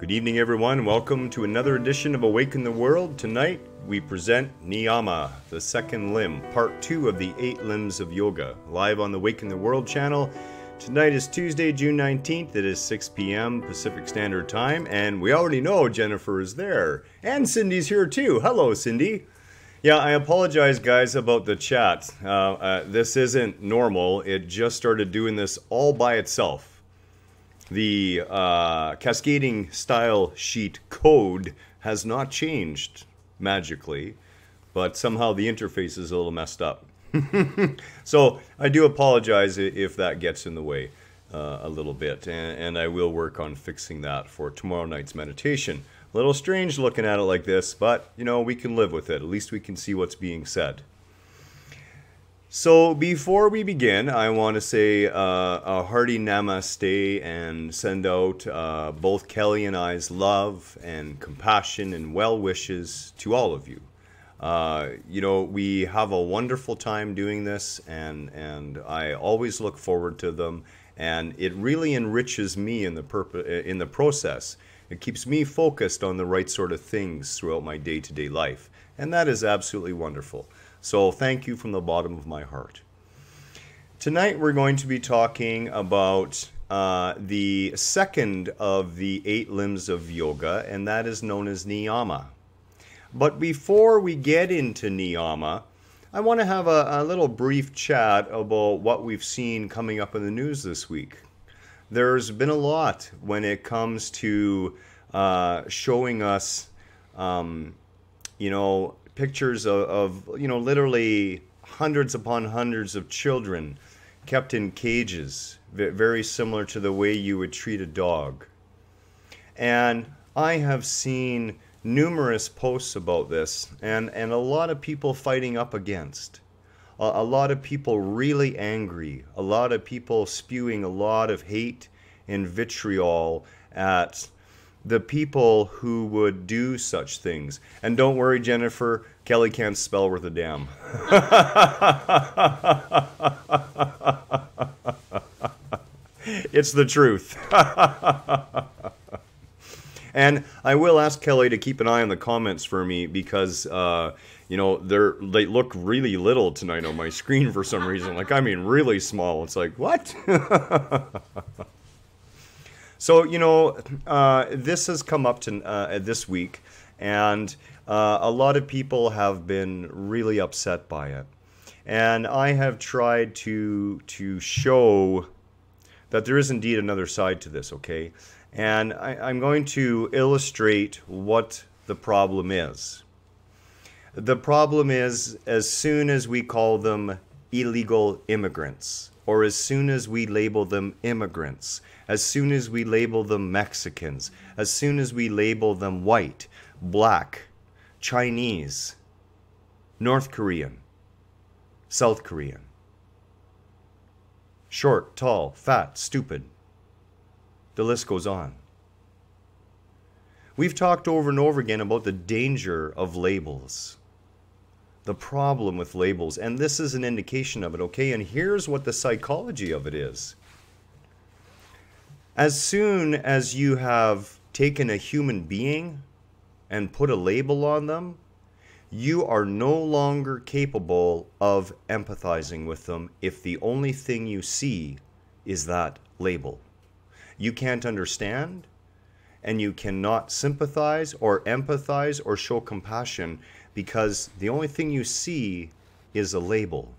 Good evening, everyone. Welcome to another edition of Awaken the World. Tonight, we present Niyama, the second limb, part 2 of the 8 limbs of yoga, live on the Awaken the World channel. Tonight is Tuesday, June 19th. It is 6 p.m. Pacific Standard Time, and we already know Jennifer is there. And Cindy's here too. Hello, Cindy. Yeah, I apologize, guys, about the chat. This isn't normal. It just started doing this all by itself. The cascading style sheet code has not changed magically, but somehow the interface is a little messed up. So I do apologize if that gets in the way a little bit, and I will work on fixing that for tomorrow night's meditation. A little strange looking at it like this, but you know, we can live with it. At least we can see what's being said. So before we begin, I want to say a hearty namaste and send out both Kelly and I's love and compassion and well wishes to all of you. You know, we have a wonderful time doing this, and I always look forward to them, and it really enriches me in the process. It keeps me focused on the right sort of things throughout my day-to-day life, and that is absolutely wonderful. So thank you from the bottom of my heart. Tonight we're going to be talking about the second of the 8 limbs of yoga, and that is known as Niyama. But before we get into Niyama, I want to have a little brief chat about what we've seen coming up in the news this week. There's been a lot when it comes to showing us, you know, pictures of, you know, literally hundreds upon hundreds of children kept in cages, very similar to the way you would treat a dog. And I have seen numerous posts about this, and a lot of people fighting up against. A lot of people really angry. A lot of people spewing a lot of hate and vitriol at the people who would do such things. And don't worry, Jennifer, Kelly can't spell worth a damn. It's the truth. And I will ask Kelly to keep an eye on the comments for me because, you know, they look really little tonight on my screen for some reason. Like, I mean, really small. It's like, what? So, you know, this has come up to this week, and a lot of people have been really upset by it. And I have tried to show that there is indeed another side to this, okay? And I'm going to illustrate what the problem is. The problem is, as soon as we call them illegal immigrants, or as soon as we label them immigrants, as soon as we label them Mexicans, as soon as we label them white, black, Chinese, North Korean, South Korean, short, tall, fat, stupid, the list goes on. We've talked over and over again about the danger of labels, the problem with labels, and this is an indication of it, okay? And here's what the psychology of it is. As soon as you have taken a human being and put a label on them, you are no longer capable of empathizing with them if the only thing you see is that label. You can't understand, and you cannot sympathize or empathize or show compassion because the only thing you see is a label.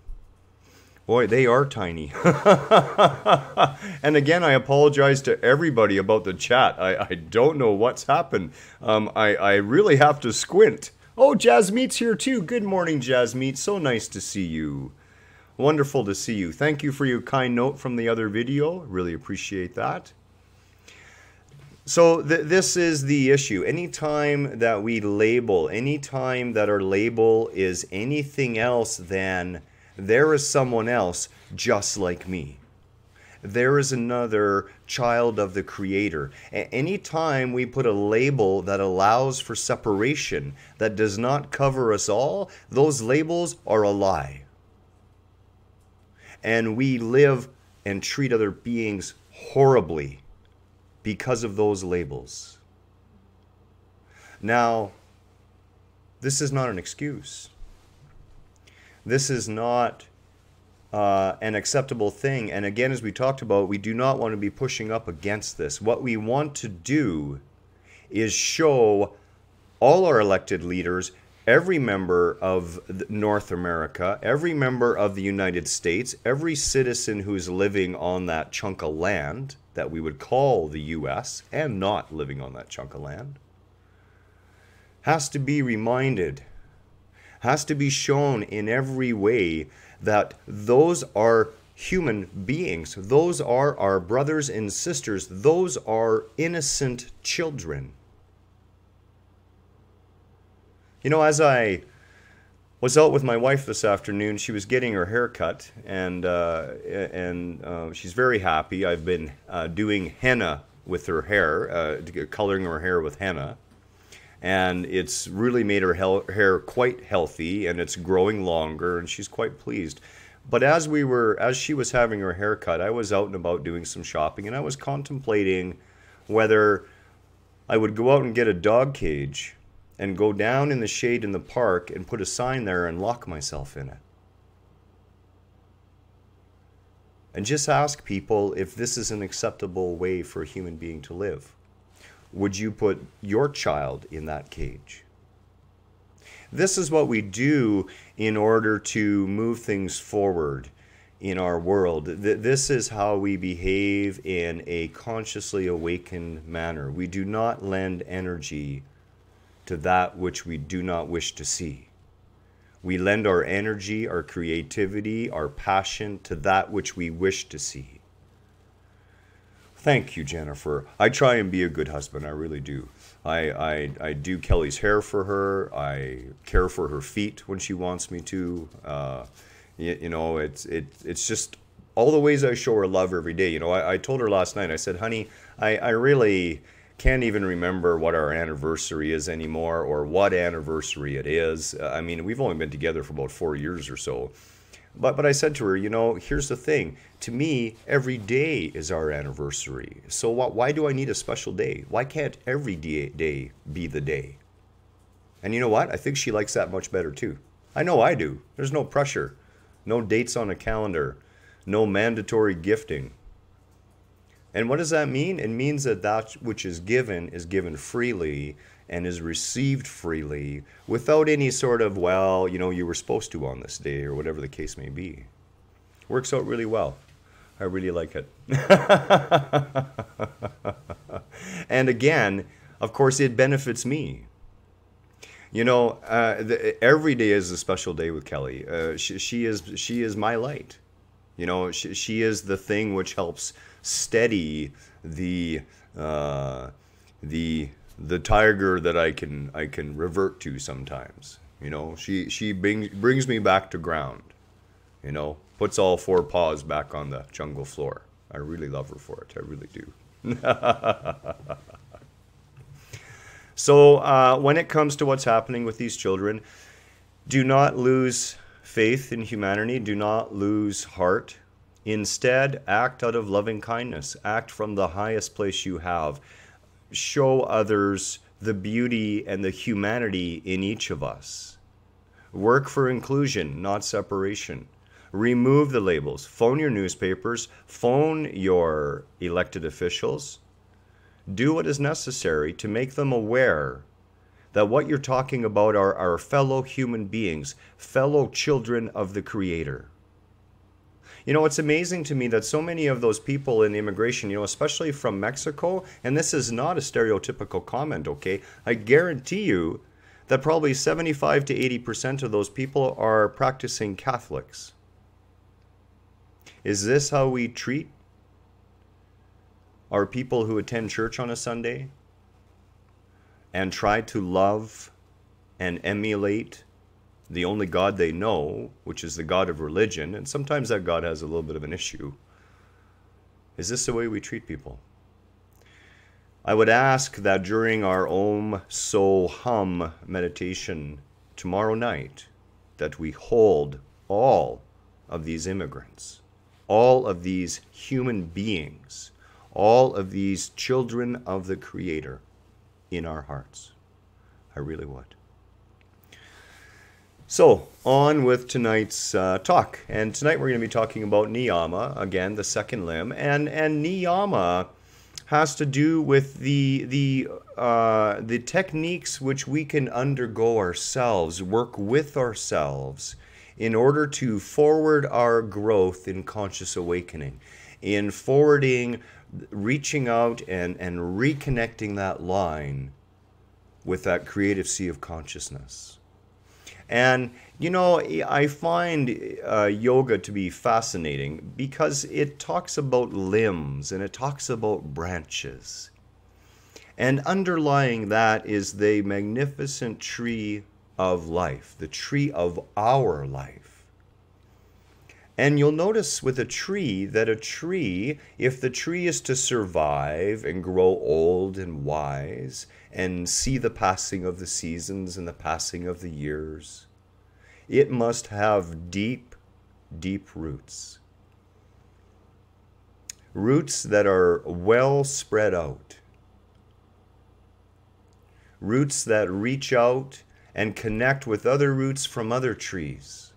Boy, they are tiny. And again, I apologize to everybody about the chat. I don't know what's happened. I really have to squint. Oh, Jasmeet's here too. Good morning, Jasmeet. So nice to see you. Wonderful to see you. Thank you for your kind note from the other video. Really appreciate that. So this is the issue. Anytime that we label, anytime that our label is anything else than there is someone else just like me, there is another child of the Creator. Anytime we put a label that allows for separation, that does not cover us all, those labels are a lie. And we live and treat other beings horribly because of those labels. Now, this is not an excuse. This is not an acceptable thing. And again, as we talked about, we do not want to be pushing up against this. What we want to do is show all our elected leaders, every member of North America, every member of the United States, every citizen who's living on that chunk of land that we would call the US and not living on that chunk of land, has to be reminded, has to be shown in every way that those are human beings. Those are our brothers and sisters. Those are innocent children. You know, as I was out with my wife this afternoon, she was getting her hair cut, and she's very happy. I've been doing henna with her hair, coloring her hair with henna, and it's really made her hair quite healthy, and it's growing longer, and she's quite pleased. But as she was having her hair cut, I was out and about doing some shopping, and I was contemplating whether I would go out and get a dog cage and go down in the shade in the park and put a sign there and lock myself in it. And just ask people if this is an acceptable way for a human being to live. Would you put your child in that cage? This is what we do in order to move things forward in our world. This is how we behave in a consciously awakened manner. We do not lend energy to that which we do not wish to see. We lend our energy, our creativity, our passion to that which we wish to see. Thank you, Jennifer. I try and be a good husband. I really do. I do Kelly's hair for her. I care for her feet when she wants me to. You know, it's just all the ways I show her love every day. You know, I told her last night, I said, honey, I really can't even remember what our anniversary is anymore or what anniversary it is. I mean, we've only been together for about 4 years or so. But I said to her, you know, here's the thing. To me, every day is our anniversary. So why do I need a special day? Why can't every day be the day? And you know what? I think she likes that much better too. I know I do. There's no pressure. No dates on a calendar. No mandatory gifting. And what does that mean? It means that that which is given freely and is received freely without any sort of, well, you know, you were supposed to on this day or whatever the case may be. Works out really well. I really like it. And again, of course, it benefits me. You know, every day is a special day with Kelly. She is my light. You know, she is the thing which helps steady the tiger that I can revert to sometimes. You know, she brings me back to ground. You know, puts all 4 paws back on the jungle floor. I really love her for it. I really do. So when it comes to what's happening with these children, do not lose faith in humanity. Do not lose heart. Instead, act out of loving kindness. Act from the highest place you have. Show others the beauty and the humanity in each of us. Work for inclusion, not separation. Remove the labels. Phone your newspapers. Phone your elected officials. Do what is necessary to make them aware that what you're talking about are our fellow human beings, fellow children of the Creator. You know, it's amazing to me that so many of those people in immigration, you know, especially from Mexico, and this is not a stereotypical comment, okay? I guarantee you that probably 75 to 80% of those people are practicing Catholics. Is this how we treat our people who attend church on a Sunday and try to love and emulate the only God they know, which is the God of religion, and sometimes that God has a little bit of an issue? Is this the way we treat people? I would ask that during our Om So Hum meditation tomorrow night, that we hold all of these immigrants, all of these human beings, all of these children of the Creator in our hearts. I really would. So, on with tonight's talk. And tonight we're going to be talking about Niyama, again, the second limb. And Niyama has to do with the techniques which we can undergo ourselves, work with ourselves, in order to forward our growth in conscious awakening, in forwarding, reaching out and reconnecting that line with that creative sea of consciousness. And, you know, I find yoga to be fascinating because it talks about limbs and it talks about branches. And underlying that is the magnificent tree of life, the tree of our life. And you'll notice with a tree that a tree, if the tree is to survive and grow old and wise and see the passing of the seasons and the passing of the years, it must have deep, deep roots. Roots that are well spread out. Roots that reach out and connect with other roots from other trees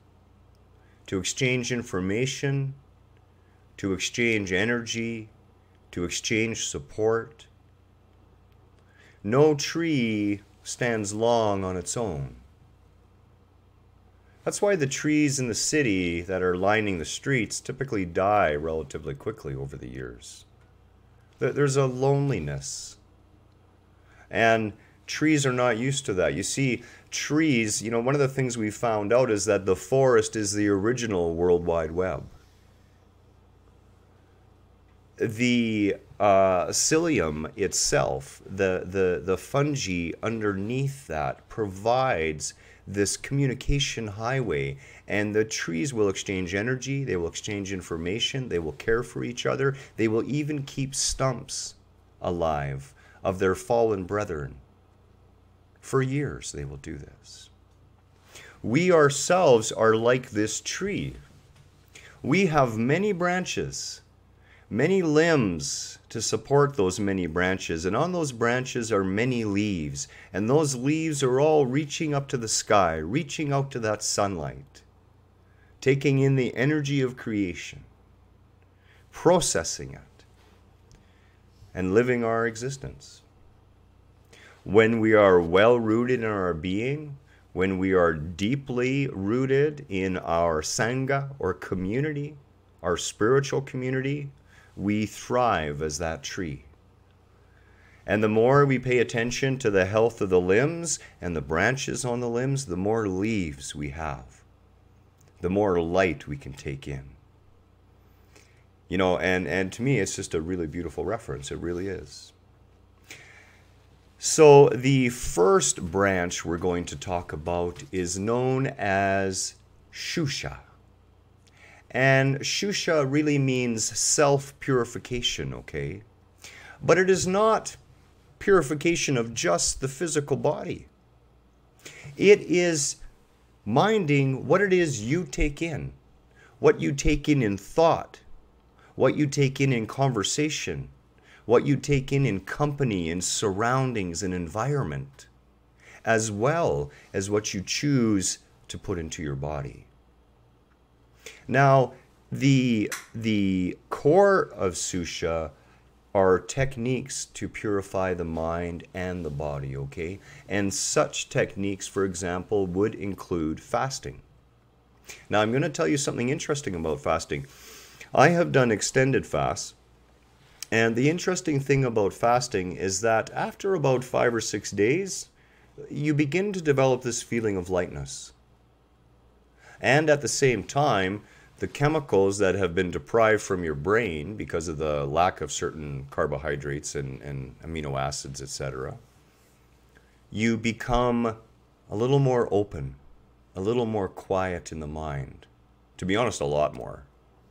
to exchange information, to exchange energy, to exchange support. No tree stands long on its own. That's why the trees in the city that are lining the streets typically die relatively quickly over the years. There's a loneliness. And trees are not used to that. You see, trees, you know, one of the things we found out is that the forest is the original World Wide Web. The psyllium itself, the fungi underneath that provides this communication highway, and the trees will exchange energy, they will exchange information, they will care for each other, they will even keep stumps alive of their fallen brethren. For years they will do this. We ourselves are like this tree. We have many branches, many limbs to support those many branches, and on those branches are many leaves, and those leaves are all reaching up to the sky, reaching out to that sunlight, taking in the energy of creation, processing it, and living our existence. When we are well rooted in our being, when we are deeply rooted in our Sangha or community, our spiritual community, we thrive as that tree. And the more we pay attention to the health of the limbs and the branches on the limbs, the more leaves we have, the more light we can take in. You know, and to me, it's just a really beautiful reference. It really is. So the first branch we're going to talk about is known as Xuxa. And Xuxa really means self-purification, okay? But it is not purification of just the physical body. It is minding what it is you take in, what you take in thought, what you take in conversation, what you take in company, in surroundings, and environment, as well as what you choose to put into your body. Now, the core of Xuxa are techniques to purify the mind and the body, okay? And such techniques, for example, would include fasting. Now, I'm going to tell you something interesting about fasting. I have done extended fasts. And the interesting thing about fasting is that after about 5 or 6 days, you begin to develop this feeling of lightness. And at the same time, the chemicals that have been deprived from your brain because of the lack of certain carbohydrates and amino acids, etc., you become a little more open, a little more quiet in the mind. To be honest, a lot more.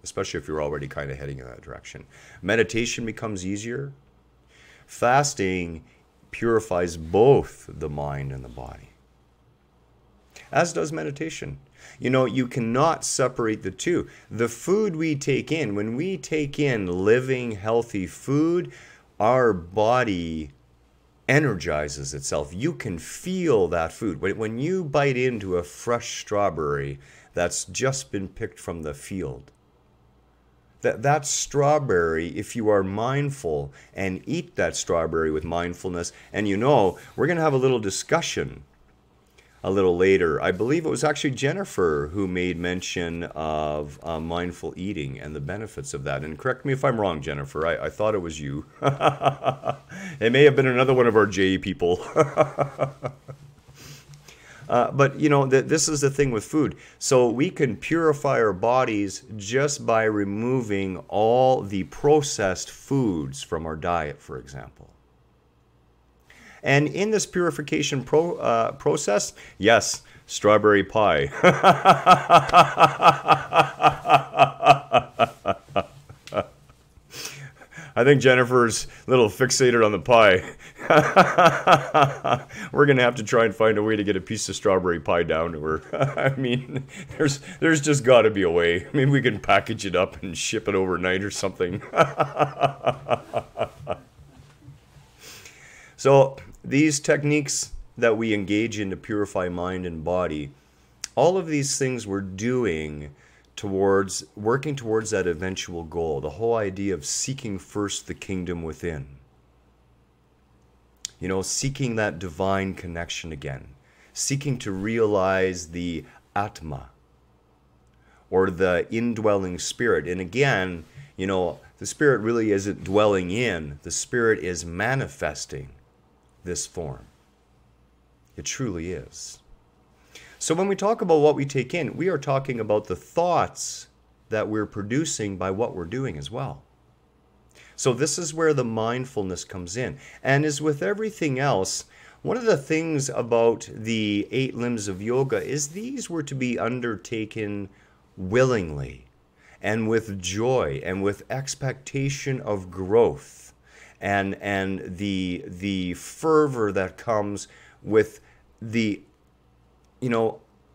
Especially if you're already kind of heading in that direction. Meditation becomes easier. Fasting purifies both the mind and the body, as does meditation. You know, you cannot separate the two. The food we take in, when we take in living, healthy food, our body energizes itself. You can feel that food. When you bite into a fresh strawberry that's just been picked from the field, that strawberry, if you are mindful and eat that strawberry with mindfulness, and we're going to have a little discussion a little later. I believe it was actually Jennifer who made mention of mindful eating and the benefits of that. And correct me if I'm wrong, Jennifer. I thought it was you. It may have been another one of our J people. But this is the thing with food. So we can purify our bodies just by removing all the processed foods from our diet, for example. And in this purification process, yes, strawberry pie. I think Jennifer's a little fixated on the pie. We're going to have to try and find a way to get a piece of strawberry pie down to her. I mean, there's just got to be a way. Maybe we can package it up and ship it overnight or something. So these techniques that we engage in to purify mind and body, all of these things we're doing working towards that eventual goal, the whole idea of seeking first the kingdom within. Seeking that divine connection again, seeking to realize the Atma, or the indwelling spirit. And again, the spirit really isn't dwelling in, the spirit is manifesting this form. It truly is. So when we talk about what we take in, we are talking about the thoughts that we're producing by what we're doing as well. So this is where the mindfulness comes in. And as with everything else, one of the things about the 8 limbs of yoga is these were to be undertaken willingly and with joy and with expectation of growth. And the fervor that comes with the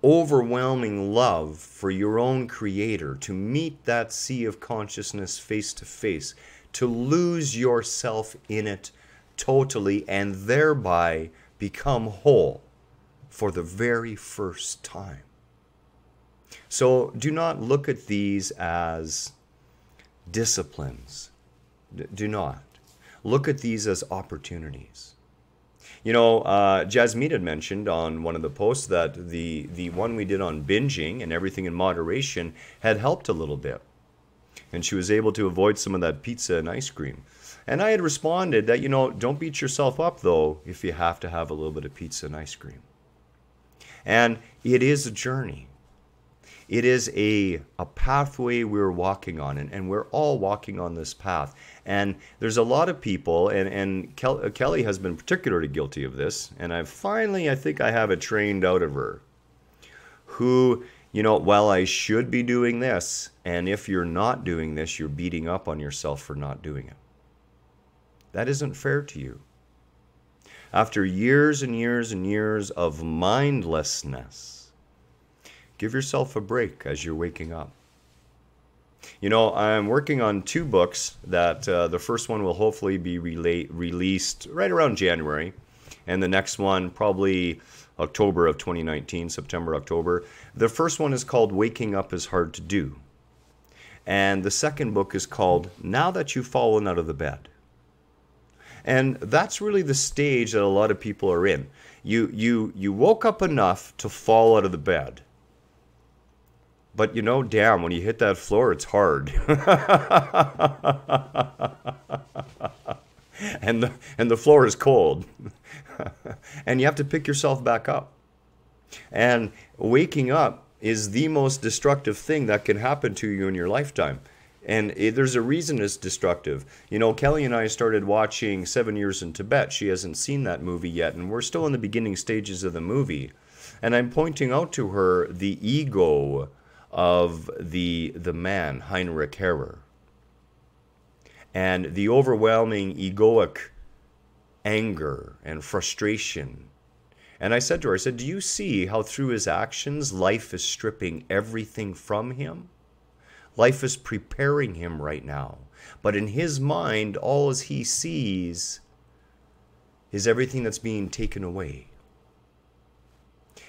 overwhelming love for your own creator, to meet that sea of consciousness face to face, to lose yourself in it totally, and thereby become whole for the very first time. So do not look at these as disciplines. Do not. Look at these as opportunities. Jasmine had mentioned on one of the posts that the one we did on binging and everything in moderation had helped a little bit. And she was able to avoid some of that pizza and ice cream. And I had responded that, don't beat yourself up, though, if you have to have a little bit of pizza and ice cream. And it is a journey. It is a pathway we're walking on, and we're all walking on this path. And there's a lot of people, and Kelly has been particularly guilty of this, and I think I have it trained out of her, who, well, I should be doing this, and if you're not doing this, you're beating up on yourself for not doing it. That isn't fair to you. After years and years and years of mindlessness, give yourself a break as you're waking up. I'm working on 2 books that the first one will hopefully be released right around January, and the next one probably October of 2019, September, October. The first one is called Waking Up is Hard to Do. And the second book is called Now That You've Fallen Out of the Bed. And that's really the stage that a lot of people are in. You woke up enough to fall out of the bed. But damn, when you hit that floor, it's hard. and the floor is cold. And you have to pick yourself back up. And waking up is the most destructive thing that can happen to you in your lifetime. And there's a reason it's destructive. Kelly and I started watching 7 Years in Tibet. She hasn't seen that movie yet, and we're still in the beginning stages of the movie. And I'm pointing out to her the ego of the man, Heinrich Herrer, and the overwhelming egoic anger and frustration. And I said to her, do you see how through his actions life is stripping everything from him? Life is preparing him right now. But in his mind, all as he sees is everything that's being taken away.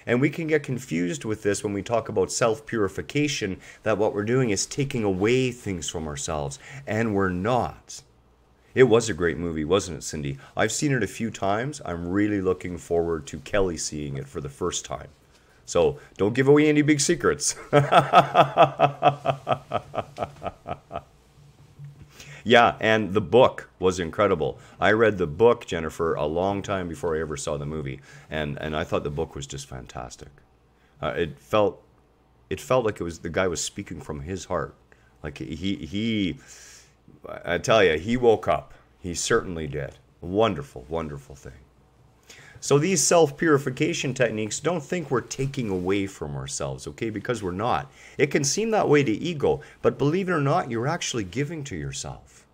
And we can get confused with this when we talk about self-purification, that what we're doing is taking away things from ourselves, and we're not. It was a great movie, wasn't it, Cindy? I've seen it a few times. I'm really looking forward to Kelly seeing it for the first time. So don't give away any big secrets. Yeah, and the book was incredible. I read the book, Jennifer, a long time before I ever saw the movie, and I thought the book was just fantastic. It felt like it was the guy was speaking from his heart. Like I tell you, he woke up. He certainly did. Wonderful, wonderful thing. So these self-purification techniques, don't think we're taking away from ourselves, okay? Because we're not. It can seem that way to ego, but believe it or not, you're actually giving to yourself.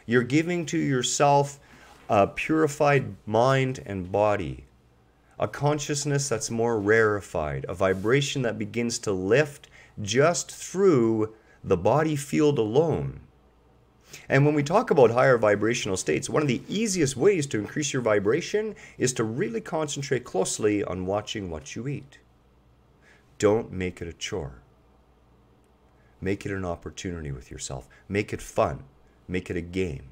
You're giving to yourself a purified mind and body, a consciousness that's more rarefied, a vibration that begins to lift just through the body field alone. And when we talk about higher vibrational states, one of the easiest ways to increase your vibration is to really concentrate closely on watching what you eat. Don't make it a chore. Make it an opportunity with yourself. Make it fun. Make it a game.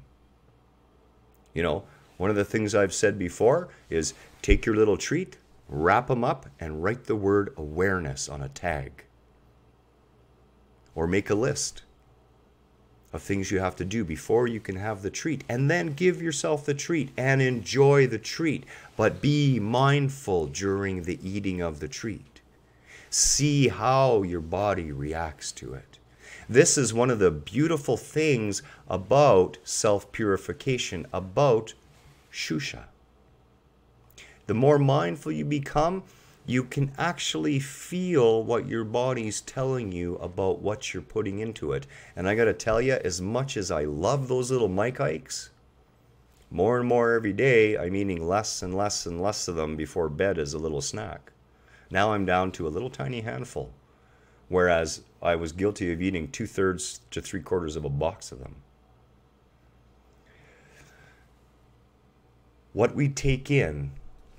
You know, one of the things I've said before is take your little treat, wrap them up, and write the word awareness on a tag. Or make a list of things you have to do before you can have the treat, and then give yourself the treat and enjoy the treat, but be mindful during the eating of the treat. See how your body reacts to it. This is one of the beautiful things about self-purification, about Xuxa. The more mindful you become, you can actually feel what your body's telling you about what you're putting into it. And I got to tell you, as much as I love those little Mike hikes, more and more every day, I'm eating less and less and less of them before bed as a little snack. Now I'm down to a little tiny handful, whereas I was guilty of eating 2/3 to 3/4 of a box of them. What we take in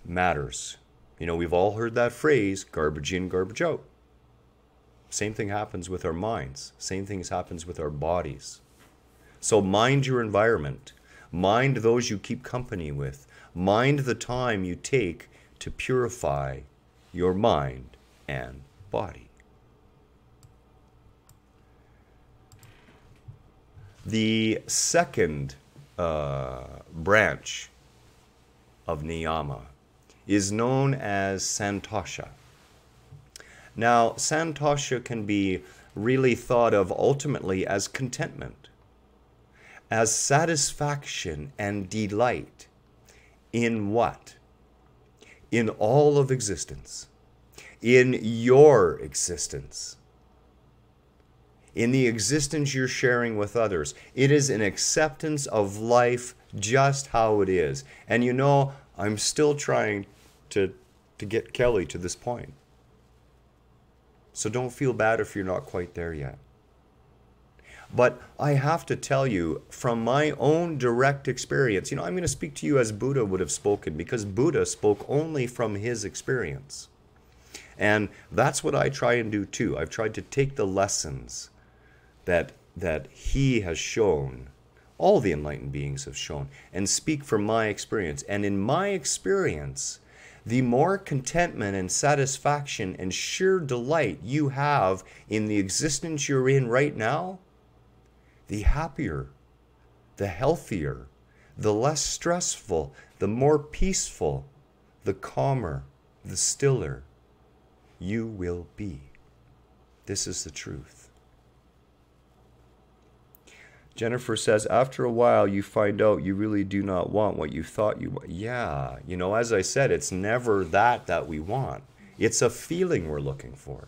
matters. You know, we've all heard that phrase, garbage in, garbage out. Same thing happens with our minds. Same things happens with our bodies. So mind your environment. Mind those you keep company with. Mind the time you take to purify your mind and body. The second branch of Niyama is known as Santosha. Now, Santosha can be really thought of ultimately as contentment, as satisfaction and delight in what? In all of existence, in your existence, in the existence you're sharing with others. It is an acceptance of life just how it is. And you know, I'm still trying to get Kelly to this point. So don't feel bad if you're not quite there yet. But I have to tell you, from my own direct experience, you know, I'm going to speak to you as Buddha would have spoken, because Buddha spoke only from his experience. And that's what I try and do too. I've tried to take the lessons that he has shown, all the enlightened beings have shown, and speak from my experience. And in my experience, the more contentment and satisfaction and sheer delight you have in the existence you're in right now, the happier, the healthier, the less stressful, the more peaceful, the calmer, the stiller you will be. This is the truth. Jennifer says, after a while, you find out you really do not want what you thought you want. Yeah, you know, as I said, it's never that we want. It's a feeling we're looking for.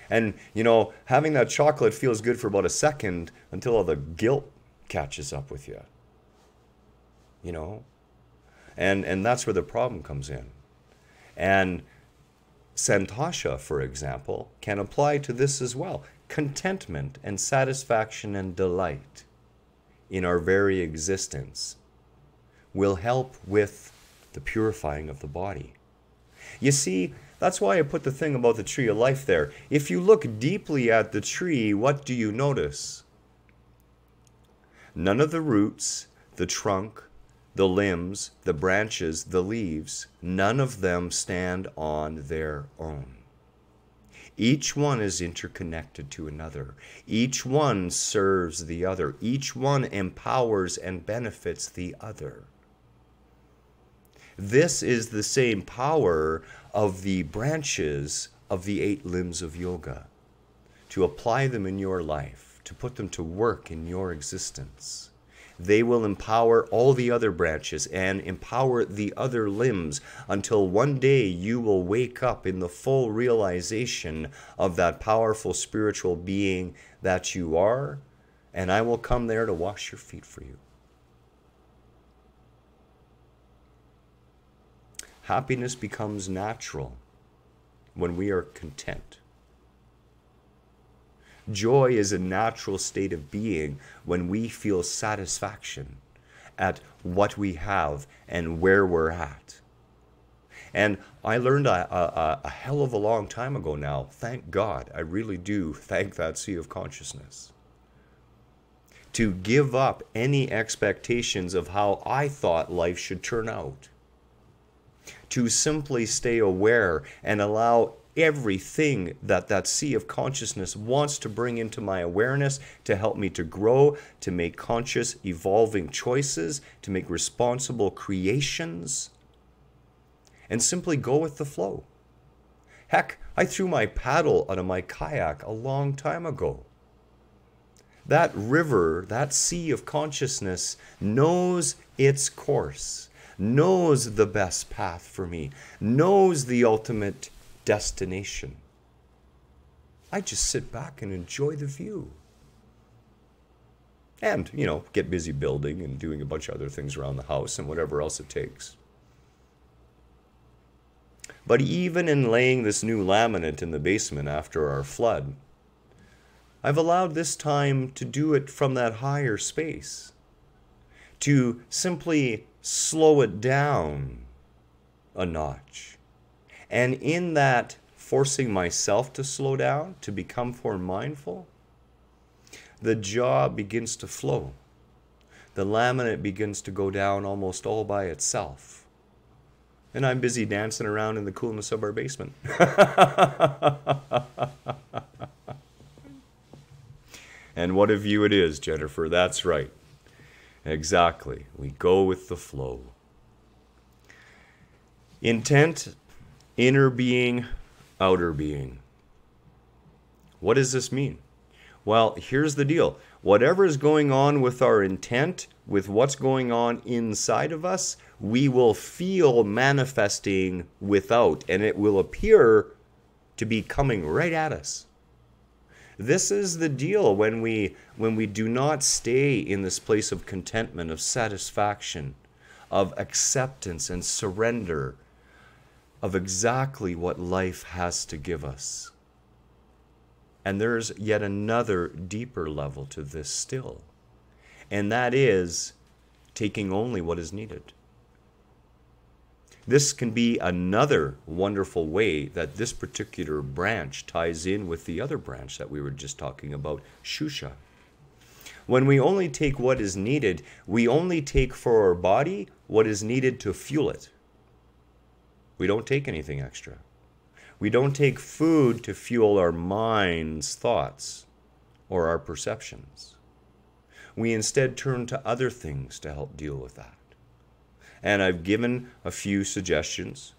And, you know, having that chocolate feels good for about a second until all the guilt catches up with you. You know? And that's where the problem comes in. And Santosha, for example, can apply to this as well. Contentment and satisfaction and delight in our very existence. will help with the purifying of the body. You see, that's why I put the thing about the tree of life there. If you look deeply at the tree, what do you notice? None of the roots, the trunk, the limbs, the branches, the leaves, none of them stand on their own. Each one is interconnected to another. Each one serves the other. Each one empowers and benefits the other. This is the same power of the branches of the 8 limbs of yoga. To apply them in your life, to put them to work in your existence. They will empower all the other branches and empower the other limbs until one day you will wake up in the full realization of that powerful spiritual being that you are, and I will come there to wash your feet for you. Happiness becomes natural when we are content. Joy is a natural state of being when we feel satisfaction at what we have and where we're at. And I learned a hell of a long time ago now, thank God, I really do thank that sea of consciousness, to give up any expectations of how I thought life should turn out. To simply stay aware and allow everything that that sea of consciousness wants to bring into my awareness to help me to grow, to make conscious, evolving choices, to make responsible creations, and simply go with the flow. Heck, I threw my paddle out of my kayak a long time ago. That river, that sea of consciousness knows its course, knows the best path for me, knows the ultimate destination. I just sit back and enjoy the view. And, you know, get busy building and doing a bunch of other things around the house and whatever else it takes. But even in laying this new laminate in the basement after our flood, I've allowed this time to do it from that higher space, to simply slow it down a notch. And in that forcing myself to slow down, to become more mindful, the jaw begins to flow. The laminate begins to go down almost all by itself. And I'm busy dancing around in the coolness of our basement. And what a view it is, Jennifer. That's right. Exactly. We go with the flow. Intent, inner being, outer being. What does this mean? Well, here's the deal. Whatever is going on with our intent, with what's going on inside of us, we will feel manifesting without, and it will appear to be coming right at us. This is the deal when we do not stay in this place of contentment, of satisfaction, of acceptance and surrender of exactly what life has to give us. And there's yet another deeper level to this still, and that is taking only what is needed. This can be another wonderful way that this particular branch ties in with the other branch that we were just talking about, Xuxa. When we only take what is needed, we only take for our body what is needed to fuel it. We don't take anything extra. We don't take food to fuel our mind's thoughts or our perceptions. We instead turn to other things to help deal with that. And I've given a few suggestions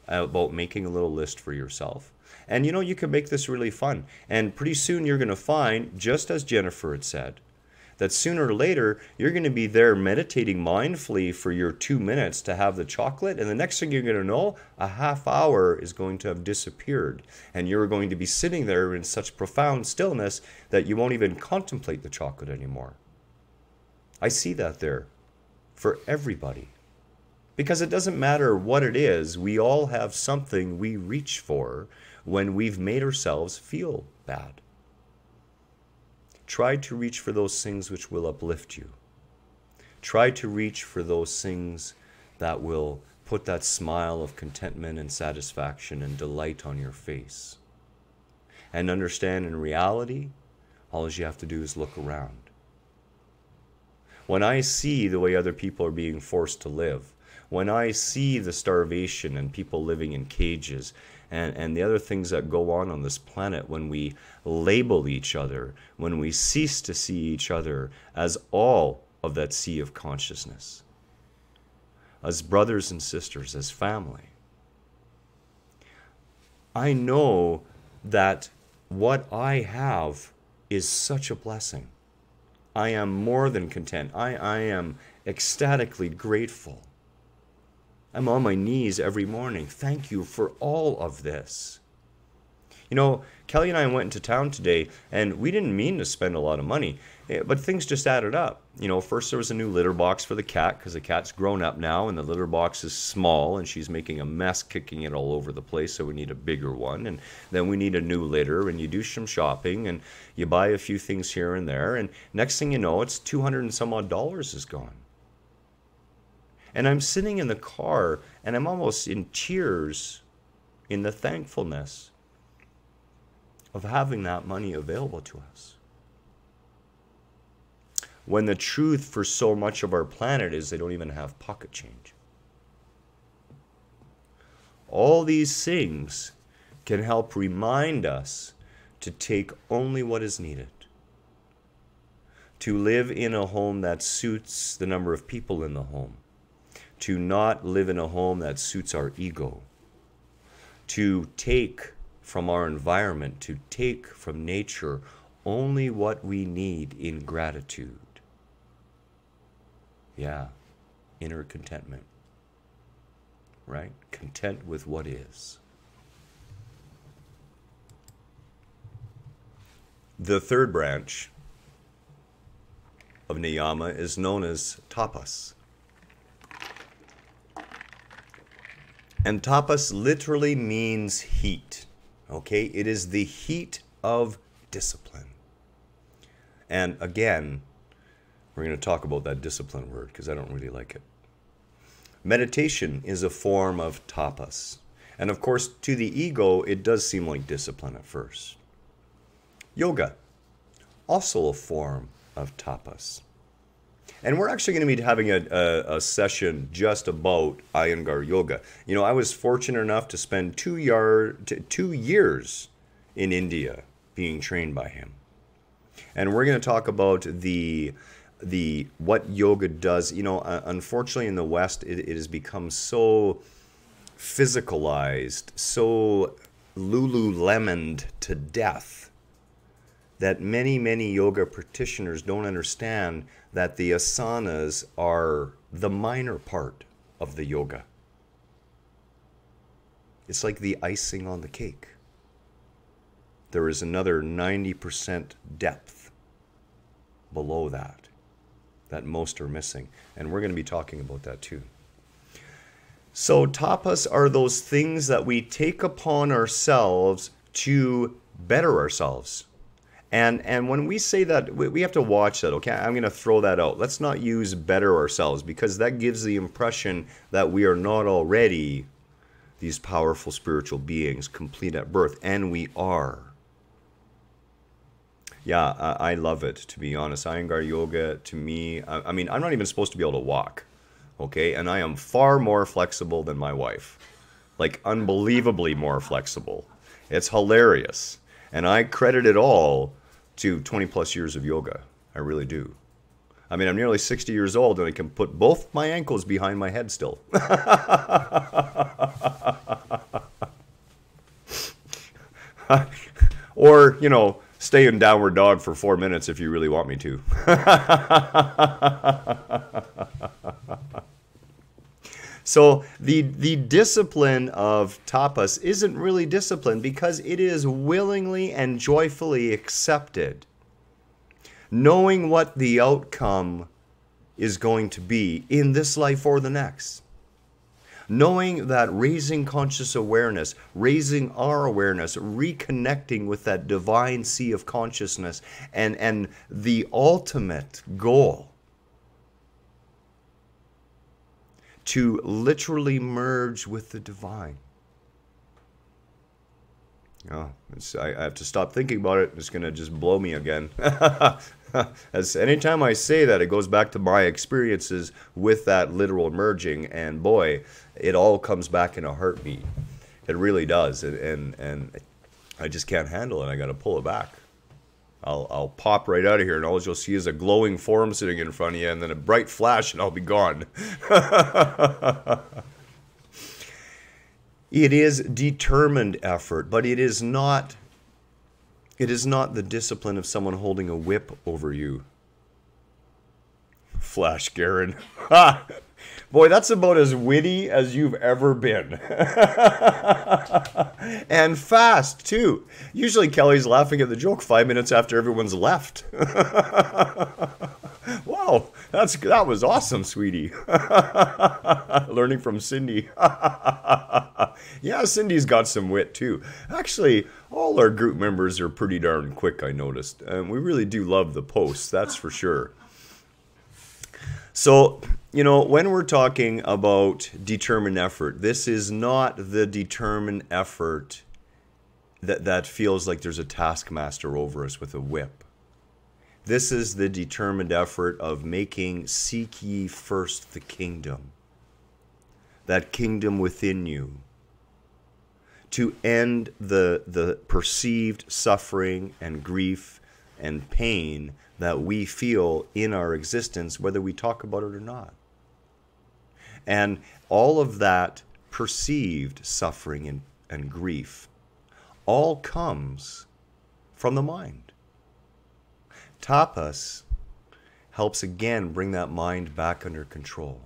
about making a little list for yourself. And you know, you can make this really fun. And pretty soon you're going to find, just as Jennifer had said, that sooner or later you're going to be there meditating mindfully for your 2 minutes to have the chocolate. And the next thing you're going to know, a half hour is going to have disappeared. And you're going to be sitting there in such profound stillness that you won't even contemplate the chocolate anymore. I see that there for everybody. Because it doesn't matter what it is, we all have something we reach for when we've made ourselves feel bad. Try to reach for those things which will uplift you. Try to reach for those things that will put that smile of contentment and satisfaction and delight on your face. And understand, in reality, all you have to do is look around. When I see the way other people are being forced to live, when I see the starvation and people living in cages and the other things that go on this planet, when we label each other, when we cease to see each other as all of that sea of consciousness, as brothers and sisters, as family, I know that what I have is such a blessing. I am more than content. I am ecstatically grateful. I'm on my knees every morning. Thank you for all of this. You know, Kelly and I went into town today, and we didn't mean to spend a lot of money, but things just added up. You know, first there was a new litter box for the cat, because the cat's grown up now, and the litter box is small, and she's making a mess, kicking it all over the place, so we need a bigger one. And then we need a new litter, and you do some shopping, and you buy a few things here and there, and next thing you know, it's $200 and some odd is gone. And I'm sitting in the car, and I'm almost in tears in the thankfulness of having that money available to us. When the truth for so much of our planet is they don't even have pocket change. All these things can help remind us to take only what is needed. To live in a home that suits the number of people in the home. To not live in a home that suits our ego. To take from our environment, to take from nature only what we need in gratitude. Yeah, inner contentment, right? Content with what is. The third branch of Niyama is known as Tapas. And Tapas literally means heat. Okay, it is the heat of discipline. And again, we're going to talk about that discipline word because I don't really like it. Meditation is a form of tapas. And of course, to the ego, it does seem like discipline at first. Yoga, also a form of tapas. And we're actually going to be having a session just about Iyengar Yoga. You know, I was fortunate enough to spend 2 years in India being trained by him. And we're going to talk about what yoga does. You know, unfortunately in the West, it has become so physicalized, so Lululemoned to death, that many yoga practitioners don't understand that the asanas are the minor part of the yoga. It's like the icing on the cake. There is another 90% depth below that most are missing. And we're going to be talking about that too. So tapas are those things that we take upon ourselves to better ourselves. And when we say that, we have to watch that, okay? I'm going to throw that out. Let's not use better ourselves, because that gives the impression that we are not already these powerful spiritual beings, complete at birth, and we are. Yeah, I love it, to be honest. Iyengar Yoga, to me, I mean, I'm not even supposed to be able to walk, okay? And I am far more flexible than my wife. Like, unbelievably more flexible. It's hilarious. And I credit it all to 20 plus years of yoga. I really do. I mean, I'm nearly 60 years old and I can put both my ankles behind my head still. Or, you know, stay in downward dog for 4 minutes if you really want me to. So the discipline of tapas isn't really discipline, because it is willingly and joyfully accepted, knowing what the outcome is going to be in this life or the next. Knowing that raising conscious awareness, raising our awareness, reconnecting with that divine sea of consciousness, and the ultimate goal to literally merge with the divine. Oh, I have to stop thinking about it. It's going to just blow me again. As anytime I say that, it goes back to my experiences with that literal merging, and boy, it all comes back in a heartbeat. It really does, and I just can't handle it. I got to pull it back. I'll pop right out of here, and all you'll see is a glowing form sitting in front of you, and then a bright flash, and I'll be gone. It is determined effort, but it is not the discipline of someone holding a whip over you. Flash Garhen. Boy, that's about as witty as you've ever been. And fast, too. Usually Kelly's laughing at the joke 5 minutes after everyone's left. Wow, that was awesome, sweetie. Learning from Cindy. Yeah, Cindy's got some wit, too. Actually, all our group members are pretty darn quick, I noticed. And we really do love the posts, that's for sure. So, you know, when we're talking about determined effort, this is not the determined effort that feels like there's a taskmaster over us with a whip. This is the determined effort of making, seek ye first the kingdom, that kingdom within you, to end the perceived suffering and grief and pain that we feel in our existence, whether we talk about it or not. And all of that perceived suffering and grief all comes from the mind. Tapas helps again bring that mind back under control.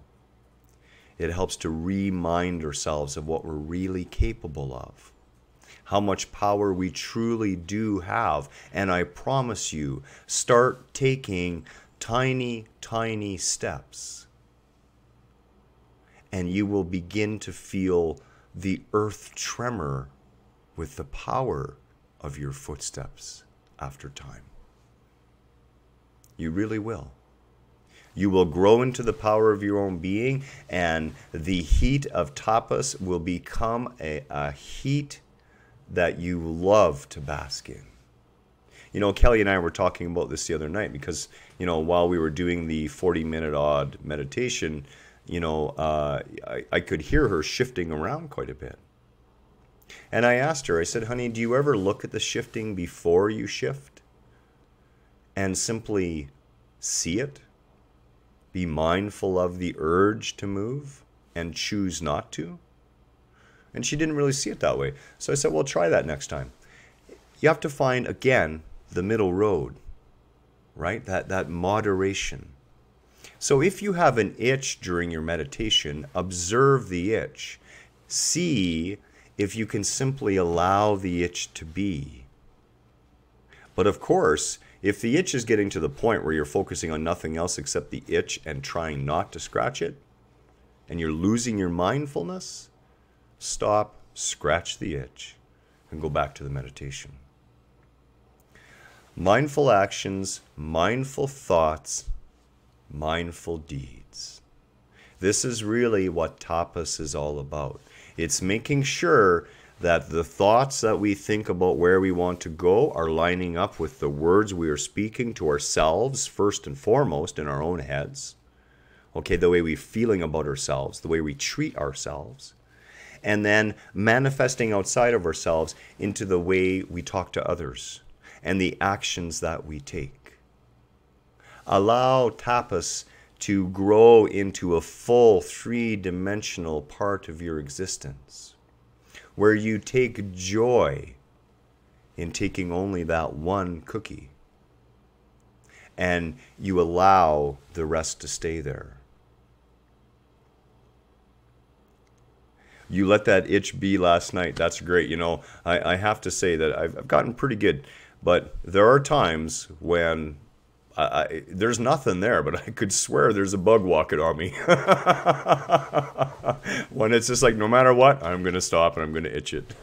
It helps to remind ourselves of what we're really capable of, how much power we truly do have. And I promise you, start taking tiny, tiny steps, and you will begin to feel the earth tremor with the power of your footsteps after time. You really will. You will grow into the power of your own being, and the heat of tapas will become a heat that you love to bask in. You know, Kelly and I were talking about this the other night because, you know, while we were doing the 40-minute odd meditation, you know, I could hear her shifting around quite a bit. And I asked her, I said, honey, do you ever look at the shifting before you shift and simply see it? Be mindful of the urge to move and choose not to? And she didn't really see it that way. So I said, well, try that next time. You have to find, again, the middle road, right? That moderation. So if you have an itch during your meditation, observe the itch. See if you can simply allow the itch to be. But of course, if the itch is getting to the point where you're focusing on nothing else except the itch and trying not to scratch it, and you're losing your mindfulness, stop, scratch the itch, and go back to the meditation. Mindful actions, mindful thoughts, mindful deeds. This is really what tapas is all about. It's making sure that the thoughts that we think about where we want to go are lining up with the words we are speaking to ourselves, first and foremost, in our own heads. Okay, the way we're feeling about ourselves, the way we treat ourselves. And then manifesting outside of ourselves into the way we talk to others and the actions that we take. Allow tapas to grow into a full three-dimensional part of your existence, where you take joy in taking only that one cookie, and you allow the rest to stay there. You let that itch be last night. That's great. You know, I have to say that I've gotten pretty good, but there are times when there's nothing there, but I could swear there's a bug walking on me. When it's just like, no matter what, I'm going to stop and I'm going to itch it.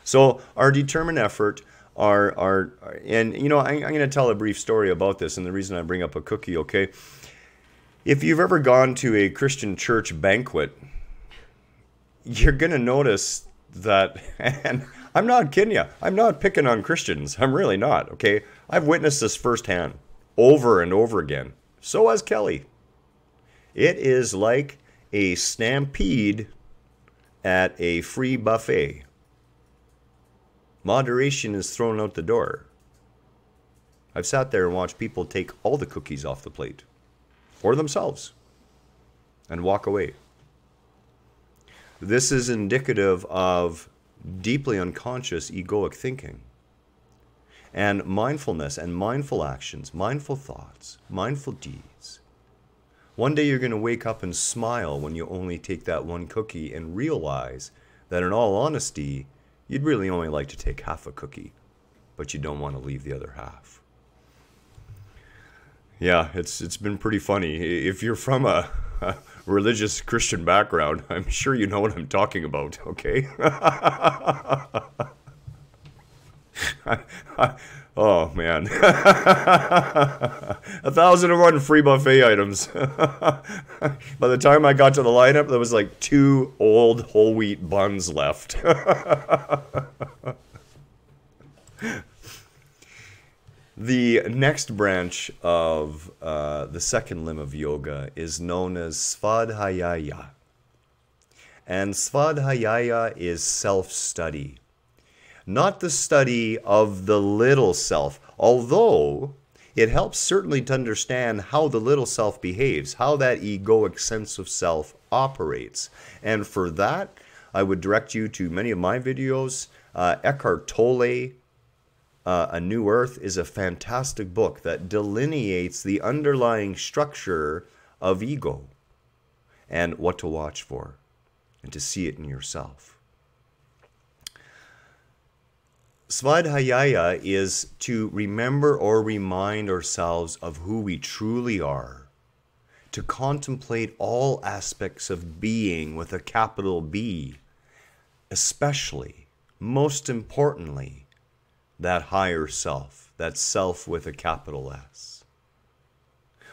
So our determined effort, and you know, I'm going to tell a brief story about this, and the reason I bring up a cookie, okay? If you've ever gone to a Christian church banquet, you're going to notice that, and I'm not kidding you, I'm not picking on Christians. I'm really not, okay? I've witnessed this firsthand over and over again. So has Kelly. It is like a stampede at a free buffet. Moderation is thrown out the door. I've sat there and watched people take all the cookies off the plate, or themselves, and walk away. This is indicative of deeply unconscious egoic thinking. And mindfulness and mindful actions, mindful thoughts, mindful deeds. One day you're going to wake up and smile when you only take that one cookie and realize that in all honesty, you'd really only like to take half a cookie, but you don't want to leave the other half. Yeah, it's been pretty funny. If you're from a religious Christian background, I'm sure you know what I'm talking about, okay? Oh, man. 1,001 free buffet items. By the time I got to the lineup, there was like 2 old whole wheat buns left. The next branch of the second limb of yoga is known as Svadhyaya. And Svadhyaya is self-study. Not the study of the little self, although it helps certainly to understand how the little self behaves, how that egoic sense of self operates. And for that, I would direct you to many of my videos. Eckhart Tolle, A New Earth, is a fantastic book that delineates the underlying structure of ego and what to watch for and to see it in yourself. Svadhyaya is to remember or remind ourselves of who we truly are, to contemplate all aspects of being with a capital B, especially, most importantly, that higher self, that self with a capital S.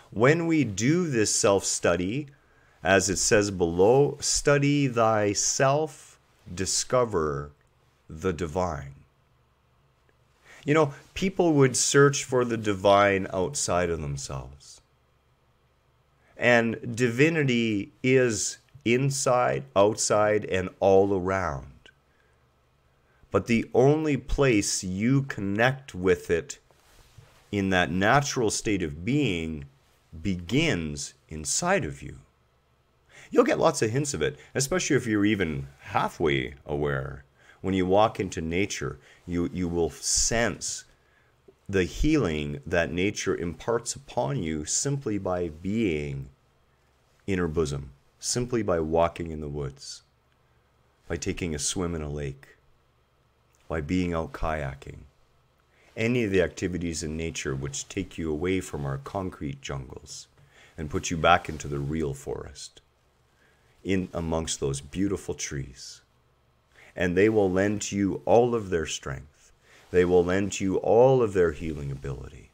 When we do this self-study, as it says below, study thyself, discover the divine. You know, people would search for the divine outside of themselves. And divinity is inside, outside, and all around. But the only place you connect with it in that natural state of being begins inside of you. You'll get lots of hints of it, especially if you're even halfway aware. When you walk into nature, you will sense the healing that nature imparts upon you simply by being inner bosom, simply by walking in the woods, by taking a swim in a lake, by being out kayaking. Any of the activities in nature which take you away from our concrete jungles and put you back into the real forest, in amongst those beautiful trees. And they will lend to you all of their strength. They will lend to you all of their healing ability.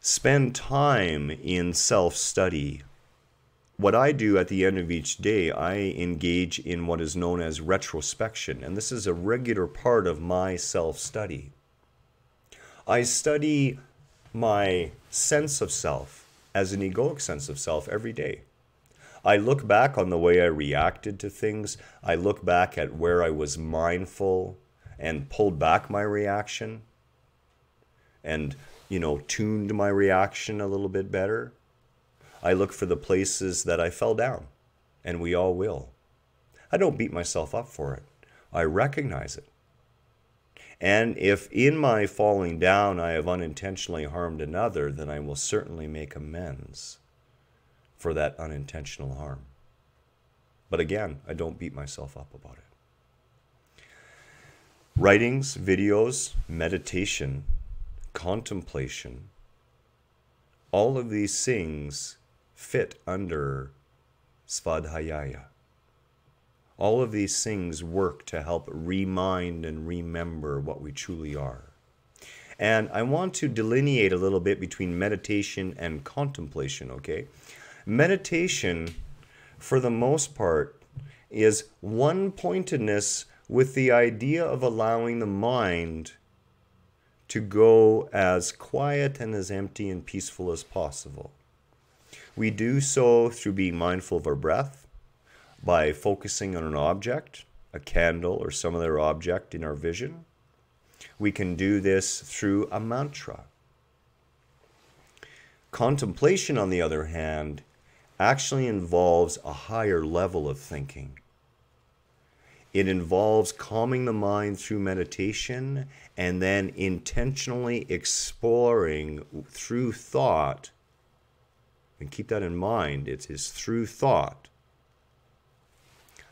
Spend time in self-study. What I do at the end of each day, I engage in what is known as retrospection. And this is a regular part of my self-study. I study my sense of self as an egoic sense of self every day. I look back on the way I reacted to things. I look back at where I was mindful and pulled back my reaction and, tuned my reaction a little bit better. I look for the places that I fell down, and we all will. I don't beat myself up for it. I recognize it. And if in my falling down I have unintentionally harmed another, then I will certainly make amends for that unintentional harm. But again, I don't beat myself up about it. Writings, videos, meditation, contemplation, all of these things fit under Svadhyaya. All of these things work to help remind and remember what we truly are. And I want to delineate a little bit between meditation and contemplation, okay? Meditation, for the most part, is one-pointedness with the idea of allowing the mind to go as quiet and as empty and peaceful as possible. We do so through being mindful of our breath, by focusing on an object, a candle or some other object in our vision. We can do this through a mantra. Contemplation, on the other hand, actually involves a higher level of thinking. It involves calming the mind through meditation and then intentionally exploring through thought, and keep that in mind, it is through thought,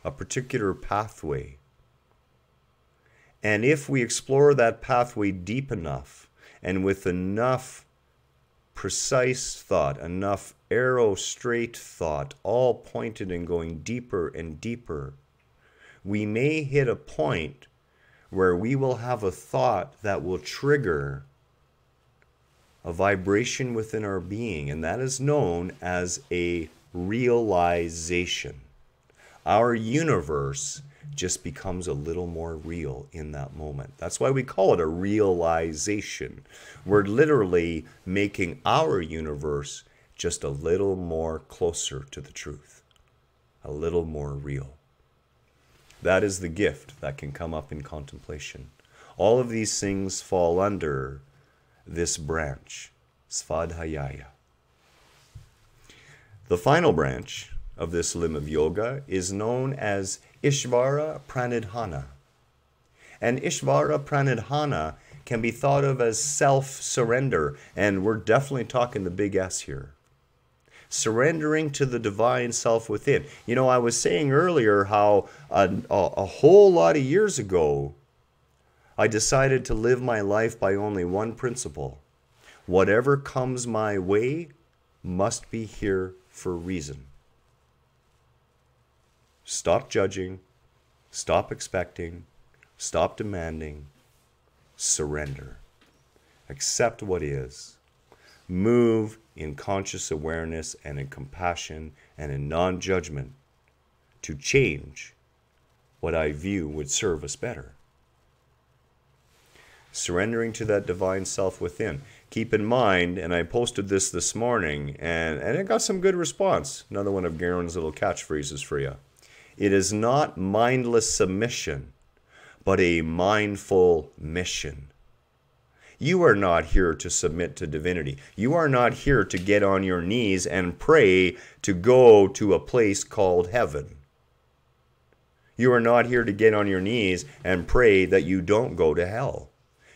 a particular pathway. And if we explore that pathway deep enough and with enough precise thought, enough arrow straight thought, all pointed and going deeper and deeper, we may hit a point where we will have a thought that will trigger a vibration within our being, and that is known as a realization. Our universe just becomes a little more real in that moment. That's why we call it a realization. We're literally making our universe just a little more closer to the truth, a little more real. That is the gift that can come up in contemplation. All of these things fall under this branch, Svadhyaya. The final branch of this limb of yoga is known as Ishvara Pranidhana. And Ishvara Pranidhana can be thought of as self-surrender, and we're definitely talking the big S here. Surrendering to the divine self within. You know, I was saying earlier how a whole lot of years ago, I decided to live my life by only one principle. Whatever comes my way must be here for a reason. Stop judging, stop expecting, stop demanding, surrender. Accept what is. Move in conscious awareness and in compassion and in non-judgment to change what I view would serve us better. Surrendering to that divine self within. Keep in mind, and I posted this morning, and it got some good response. Another one of Garhen's little catchphrases for you. It is not mindless submission, but a mindful mission. You are not here to submit to divinity. You are not here to get on your knees and pray to go to a place called heaven. You are not here to get on your knees and pray that you don't go to hell.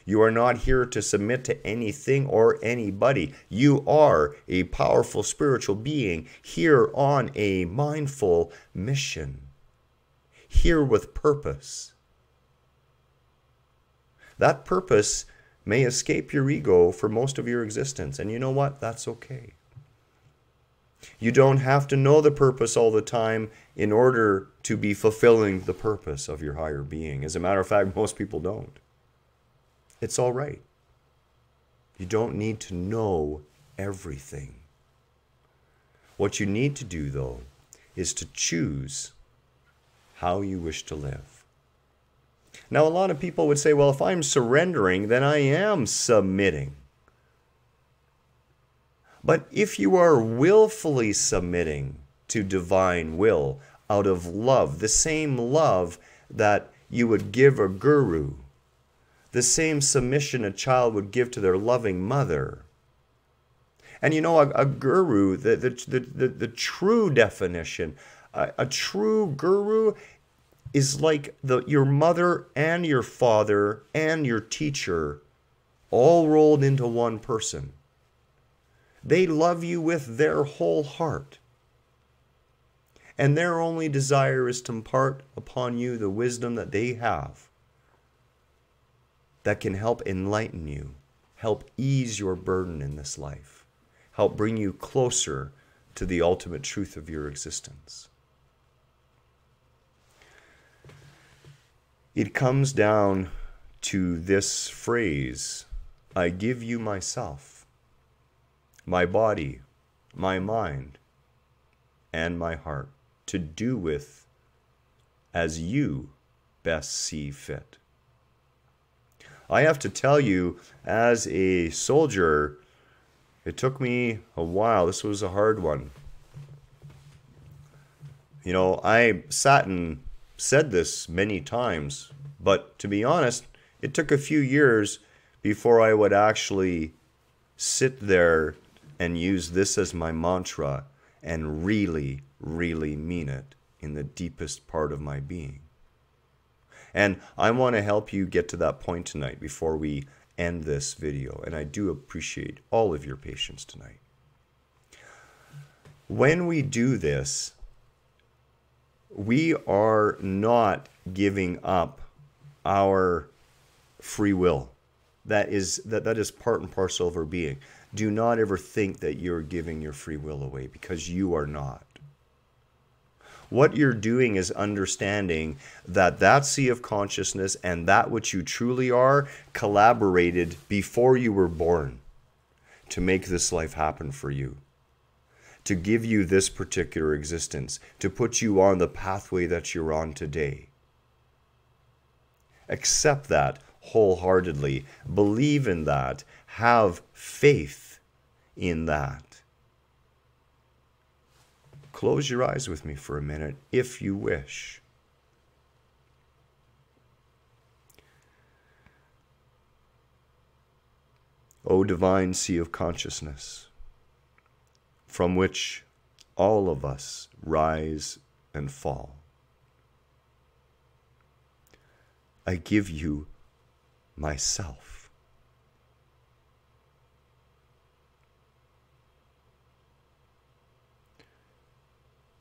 You are not here to submit to anything or anybody. You are a powerful spiritual being here on a mindful mission. Here with purpose. That purpose may escape your ego for most of your existence. And you know what? That's okay. You don't have to know the purpose all the time in order to be fulfilling the purpose of your higher being. As a matter of fact, most people don't. It's all right. You don't need to know everything. What you need to do, though, is to choose how you wish to live. Now, a lot of people would say, well, if I'm surrendering, then I am submitting. But if you are willfully submitting to divine will out of love, the same love that you would give a guru, the same submission a child would give to their loving mother. And you know, a guru, the true definition, a true guru is like your mother and your father and your teacher all rolled into one person. They love you with their whole heart. And their only desire is to impart upon you the wisdom that they have that can help enlighten you, help ease your burden in this life, help bring you closer to the ultimate truth of your existence. It comes down to this phrase I give you myself, my body, my mind, and my heart, to do with as you best see fit. I have to tell you, as a soldier, it took me a while. This was a hard one. You know, I sat and said this many times, but to be honest, it took a few years before I would actually sit there and use this as my mantra and really, really mean it in the deepest part of my being. And I want to help you get to that point tonight before we end this video. And I do appreciate all of your patience tonight. When we do this, we are not giving up our free will. That is part and parcel of our being. Do not ever think that you're giving your free will away, because you are not. What you're doing is understanding that that sea of consciousness and that which you truly are collaborated before you were born to make this life happen for you, to give you this particular existence, to put you on the pathway that you're on today. Accept that wholeheartedly. Believe in that. Have faith in that. Close your eyes with me for a minute, if you wish. O divine sea of consciousness, from which all of us rise and fall, I give you myself.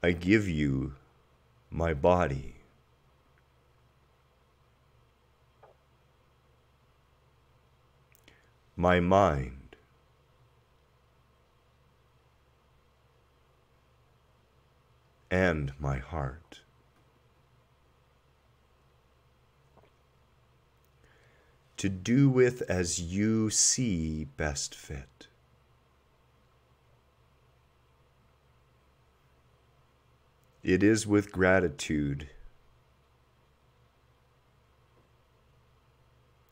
I give you my body. My mind. And my heart. To do with as you see best fit. It is with gratitude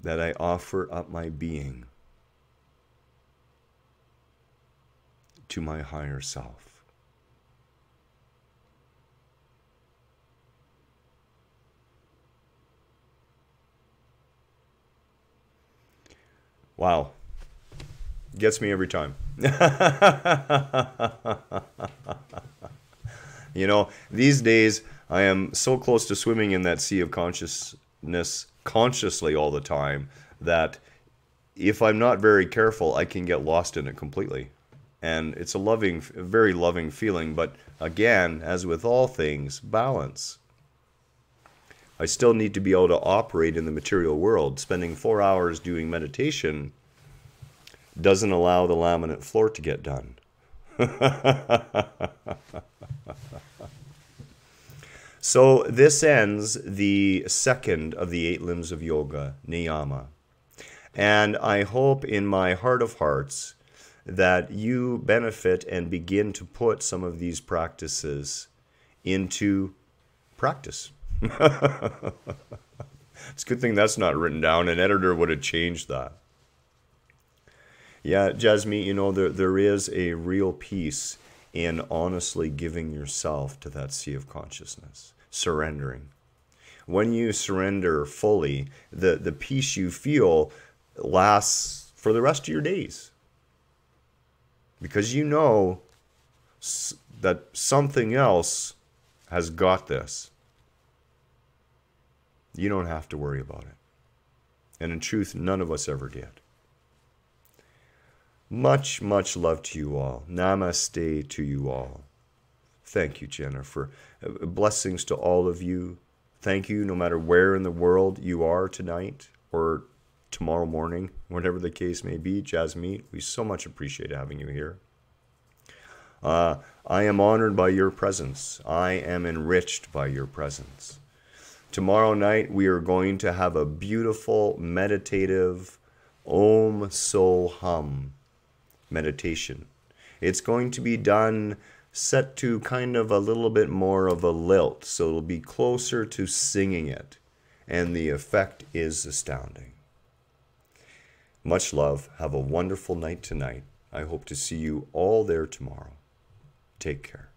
that I offer up my being to my higher self. Wow. Gets me every time. You know, these days I am so close to swimming in that sea of consciousness consciously all the time that if I'm not very careful, I can get lost in it completely. And it's a very loving feeling. But again, as with all things, balance. I still need to be able to operate in the material world. Spending 4 hours doing meditation doesn't allow the laminate floor to get done. So this ends the second of the 8 limbs of yoga, Niyama. And I hope in my heart of hearts that you benefit and begin to put some of these practices into practice. It's a good thing that's not written down. An editor would have changed that. Yeah, Jasmine, you know, there is a real peace in honestly giving yourself to that sea of consciousness, surrendering. When you surrender fully, the peace you feel lasts for the rest of your days. Because you know that something else has got this. You don't have to worry about it. And in truth, none of us ever did. Much, much love to you all. Namaste to you all. Thank you, Jennifer. Blessings to all of you. Thank you, no matter where in the world you are tonight or tomorrow morning, whatever the case may be. Jasmine, we so much appreciate having you here. I am honored by your presence. I am enriched by your presence. Tomorrow night, we are going to have a beautiful, meditative, Om So Hum meditation. It's going to be done set to kind of a little bit more of a lilt, so it'll be closer to singing it, and the effect is astounding. Much love. Have a wonderful night tonight. I hope to see you all there tomorrow. Take care.